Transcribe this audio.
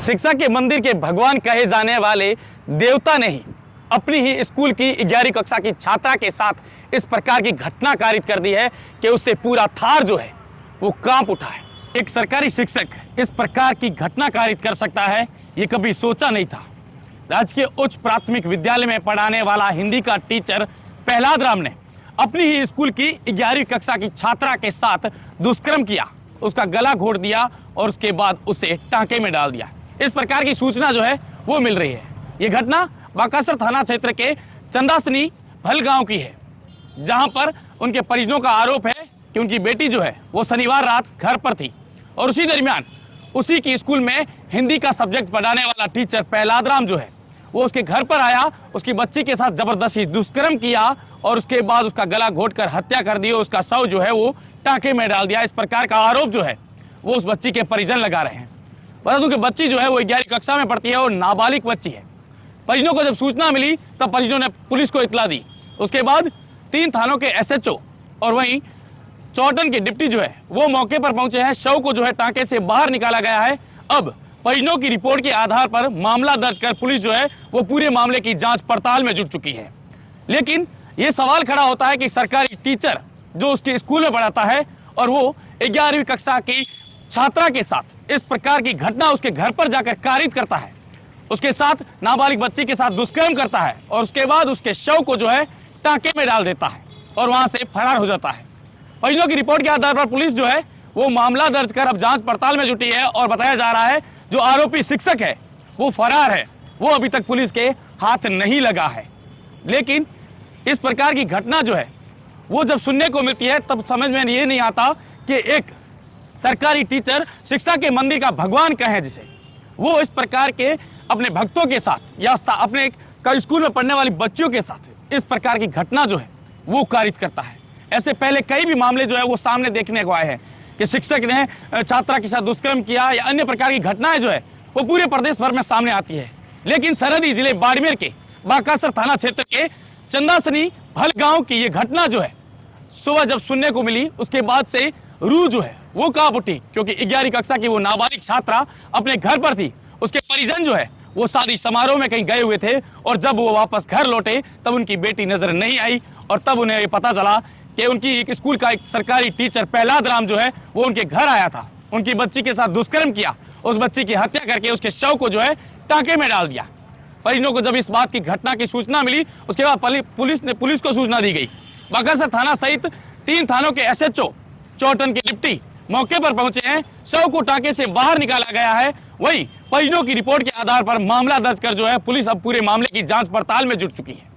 शिक्षा के मंदिर के भगवान कहे जाने वाले देवता ने ही अपनी ही स्कूल की 11वीं कक्षा की छात्रा के साथ इस प्रकार की घटना कारित कर दी है कि उससे पूरा थार जो है वो कांप उठा है। एक सरकारी शिक्षक इस प्रकार की घटना कारित कर सकता है, ये कभी सोचा नहीं था। राजकीय उच्च प्राथमिक विद्यालय में पढ़ाने वाला हिंदी का टीचर प्रहलाद राम ने अपनी ही स्कूल की 11वीं कक्षा की छात्रा के साथ दुष्कर्म किया, उसका गला घोट दिया और उसके बाद उसे टांके में डाल दिया। इस प्रकार की सूचना जो है वो मिल रही है। ये घटना बाकासर थाना क्षेत्र के चंदासनी भल गांव की है, जहां पर उनके परिजनों का आरोप है कि उनकी बेटी जो है वो शनिवार रात घर पर थी और उसी दरमियान उसी की स्कूल में हिंदी का सब्जेक्ट पढ़ाने वाला टीचर प्रहलाद राम जो है वो उसके घर पर आया, उसकी बच्ची के साथ जबरदस्ती दुष्कर्म किया और उसके बाद उसका गला घोटकर हत्या कर दी और उसका शव जो है वो टांके में डाल दिया। इस प्रकार का आरोप जो है वो उस बच्ची के परिजन लगा रहे हैं। बता दूं कि बच्ची जो है वो 11वीं कक्षा में पढ़ती है और नाबालिग बच्ची है। परिजनों को जब सूचना मिली तब परिजनों ने पुलिस को इतला दी। उसके बाद 3 थानों के SHO और वहीं चौटन के डिप्टी जो है वो मौके पर पहुंचे हैं। शव को जो है टांके से बाहर निकाला गया है। अब परिजनों की रिपोर्ट के आधार पर मामला दर्ज कर पुलिस जो है वो पूरे मामले की जांच पड़ताल में जुट चुकी है। लेकिन ये सवाल खड़ा होता है कि सरकारी टीचर जो उसके स्कूल में पढ़ाता है और वो 11वीं कक्षा की छात्रा के साथ इस प्रकार की घटना उसके घर पर जाकर कारित करता है, उसके साथ नाबालिग बच्ची के साथ दुष्कर्म करता है और उसके बाद उसके शव को जो है टांके में डाल देता है और वहां से फरार हो जाता है। परिजनों की रिपोर्ट के आधार पर पुलिस जो है वो मामला दर्ज कर अब जांच पड़ताल में जुटी है और बताया जा रहा है जो आरोपी शिक्षक है वो फरार है, वो अभी तक पुलिस के हाथ नहीं लगा है। लेकिन इस प्रकार की घटना जो है वो जब सुनने को मिलती है तब समझ में ये नहीं आता कि एक सरकारी टीचर शिक्षा के मंदिर का भगवान कहे जिसे, वो इस प्रकार के अपने भक्तों के साथ या अपने स्कूल में पढ़ने वाली बच्चियों के साथ इस प्रकार की घटना जो है वो कारित करता है। ऐसे पहले कई भी मामले जो है वो सामने देखने को आए हैं कि शिक्षक ने छात्रा के साथ दुष्कर्म किया या अन्य प्रकार की घटनाएं जो है वो पूरे प्रदेश भर में सामने आती है। लेकिन सरहदी जिले बाड़मेर के बाकासर थाना क्षेत्र के चंदासनी भल गांव की ये घटना जो है सुबह जब सुनने को मिली उसके बाद से रूह जो है वो कांप उठी, क्योंकि 11वीं कक्षा की वो नाबालिग छात्रा अपने घर पर थी। उसके परिजन जो है वो शादी समारोह में कहीं गए हुए थे और जब वो वापस घर लौटे तब उनकी बेटी नजर नहीं आई और तब उन्हें ये पता चला कि उनकी एक स्कूल का एक सरकारी टीचर प्रहलाद राम जो है वो उनके घर आया था, उनकी बच्ची के साथ दुष्कर्म किया, उस बच्ची की हत्या करके उसके शव को जो है टांके में डाल दिया। परिजनों को जब इस बात की घटना की सूचना मिली उसके बाद पुलिस को सूचना दी गई। बाकासर थाना सहित 3 थानों के SHO चौटन के डिप्टी मौके पर पहुंचे हैं। शव को टांके से बाहर निकाला गया है। वहीं परिजनों की रिपोर्ट के आधार पर मामला दर्ज कर जो है पुलिस अब पूरे मामले की जांच पड़ताल में जुट चुकी है।